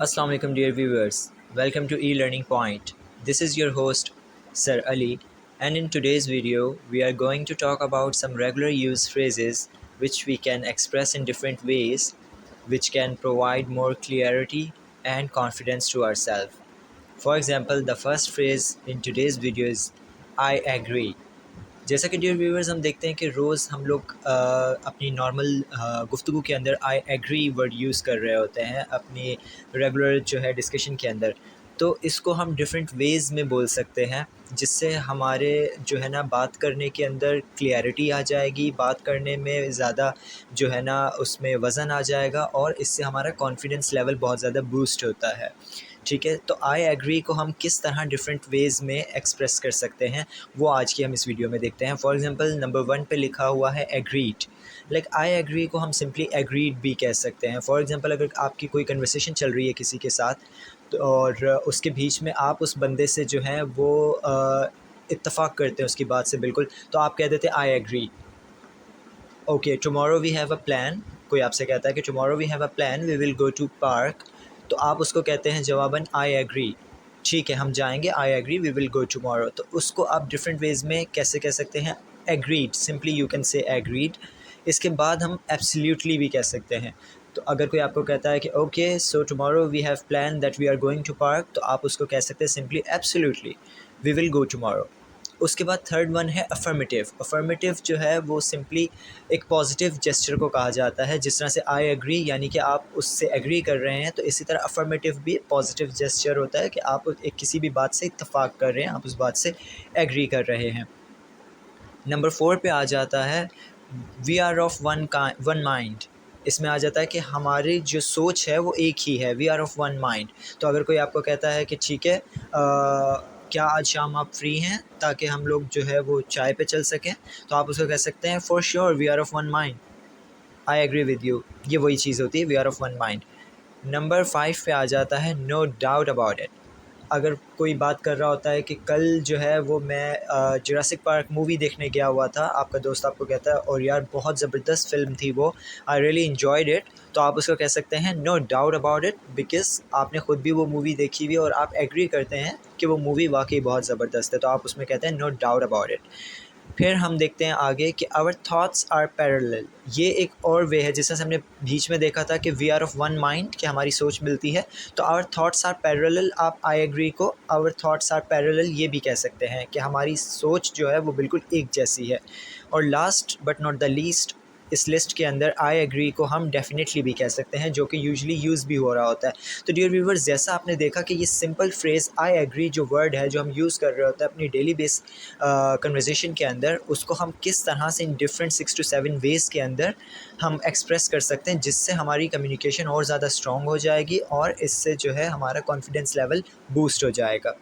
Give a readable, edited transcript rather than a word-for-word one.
Assalamu alaikum dear viewers. Welcome to e-learning point. This is your host Sir Ali, and in today's video we are going to talk about some regular use phrases which we can express in different ways which can provide more clarity and confidence to ourselves. For example, the first phrase in today's video is I agree. जैसा कि dear viewers हम देखते हैं कि रोज़ हम लोग अपनी normal गुफ्तगू के अंदर आई एग्री वर्ड यूज़ कर रहे होते हैं अपनी रेगुलर जो है डिस्कशन के अंदर। तो इसको हम डिफरेंट वेज़ में बोल सकते हैं जिससे हमारे जो है ना बात करने के अंदर क्लियरिटी आ जाएगी, बात करने में ज़्यादा जो है ना उसमें वज़न आ जाएगा और इससे हमारा कॉन्फिडेंस लेवल बहुत ज़्यादा बूस्ट होता है। ठीक है, तो आई एग्री को हम किस तरह डिफरेंट वेज़ में एक्सप्रेस कर सकते हैं वो आज की हम इस वीडियो में देखते हैं। फॉर एग्जांपल नंबर 1 पे लिखा हुआ है एग्रीड। लाइक आई एग्री को हम सिंपली एग्रीड भी कह सकते हैं। फॉर एग्जांपल अगर आपकी कोई कन्वर्सेशन चल रही है किसी के साथ तो और उसके बीच में आप उस बंदे से जो है वो इत्तेफाक करते हैं उसकी बात से बिल्कुल, तो आप कह देते हैं I agree. Okay, tomorrow we have a plan. कोई आपसे कहता है कि tomorrow we have a plan, we will go to park, तो आप उसको कहते हैं जवाबन आई एग्री। ठीक है, हम जाएंगे, I agree we will go tomorrow. तो उसको आप डिफरेंट वेज़ में कैसे कह सकते हैं? Agreed, simply you can say agreed. इसके बाद हम एब्सोल्युटली भी कह सकते हैं। तो अगर कोई आपको कहता है कि okay so tomorrow we have plan that we are going to park, तो आप उसको कह सकते हैं simply absolutely we will go tomorrow. उसके बाद थर्ड वन है अफर्मेटिव। अफर्मेटिव जो है वो सिंपली एक पॉजिटिव जेस्चर को कहा जाता है। जिस तरह से आई एग्री यानी कि आप उससे एग्री कर रहे हैं, तो इसी तरह अफर्मेटिव भी पॉजिटिव जेस्चर होता है कि आप एक किसी भी बात से इत्तेफाक कर रहे हैं, आप उस बात से एग्री कर रहे हैं। नंबर 4 पे आ जाता है we are of one mind. इसमें आ जाता है कि हमारी जो सोच है वो एक ही है, we are of one mind. तो अगर कोई आपको कहता है कि ठीक है क्या आज शाम आप फ्री हैं ताकि हम लोग जो है वो चाय पे चल सकें, तो आप उसको कह सकते हैं for sure we are of one mind, I agree with you. ये वही चीज़ होती है, we are of one mind. Number 5 पे आ जाता है नो डाउट अबाउट इट। अगर कोई बात कर रहा होता है कि कल जो है वो मैं जुरासिक पार्क मूवी देखने गया हुआ था, आपका दोस्त आपको कहता है और यार बहुत ज़बरदस्त फ़िल्म थी वो, आई रियली इन्जॉयड इट, तो आप उसको कह सकते हैं no doubt about it, because आपने ख़ुद भी वो मूवी देखी हुई है और आप एग्री करते हैं कि वो मूवी वाकई बहुत ज़बरदस्त है, तो आप उसमें कहते हैं नो डाउट अबाउट इट। फिर हम देखते हैं आगे कि आवर थाट्स आर पैरेलल। ये एक और वे है, जिससे हमने बीच में देखा था कि we are of one mind, कि हमारी सोच मिलती है। तो आवर थाट्स आर पैरेलल, आप आई एग्री को आवर थाट्स आर पैरेलल ये भी कह सकते हैं कि हमारी सोच जो है वो बिल्कुल एक जैसी है। और last but not the least, इस लिस्ट के अंदर आई एग्री को हम डेफिनेटली भी कह सकते हैं, जो कि यूजुअली यूज़ भी हो रहा होता है। तो डियर व्यूवर्स, जैसा आपने देखा कि ये सिंपल फ्रेज़ आई एग्री जो वर्ड है जो हम यूज़ कर रहे होते हैं अपनी डेली बेस कन्वर्सेशन के अंदर, उसको हम किस तरह से इन डिफरेंट 6 to 7 वेज़ के अंदर हम एक्सप्रेस कर सकते हैं, जिससे हमारी कम्युनिकेशन और ज़्यादा स्ट्रॉन्ग हो जाएगी और इससे जो है हमारा कॉन्फिडेंस लेवल बूस्ट हो जाएगा।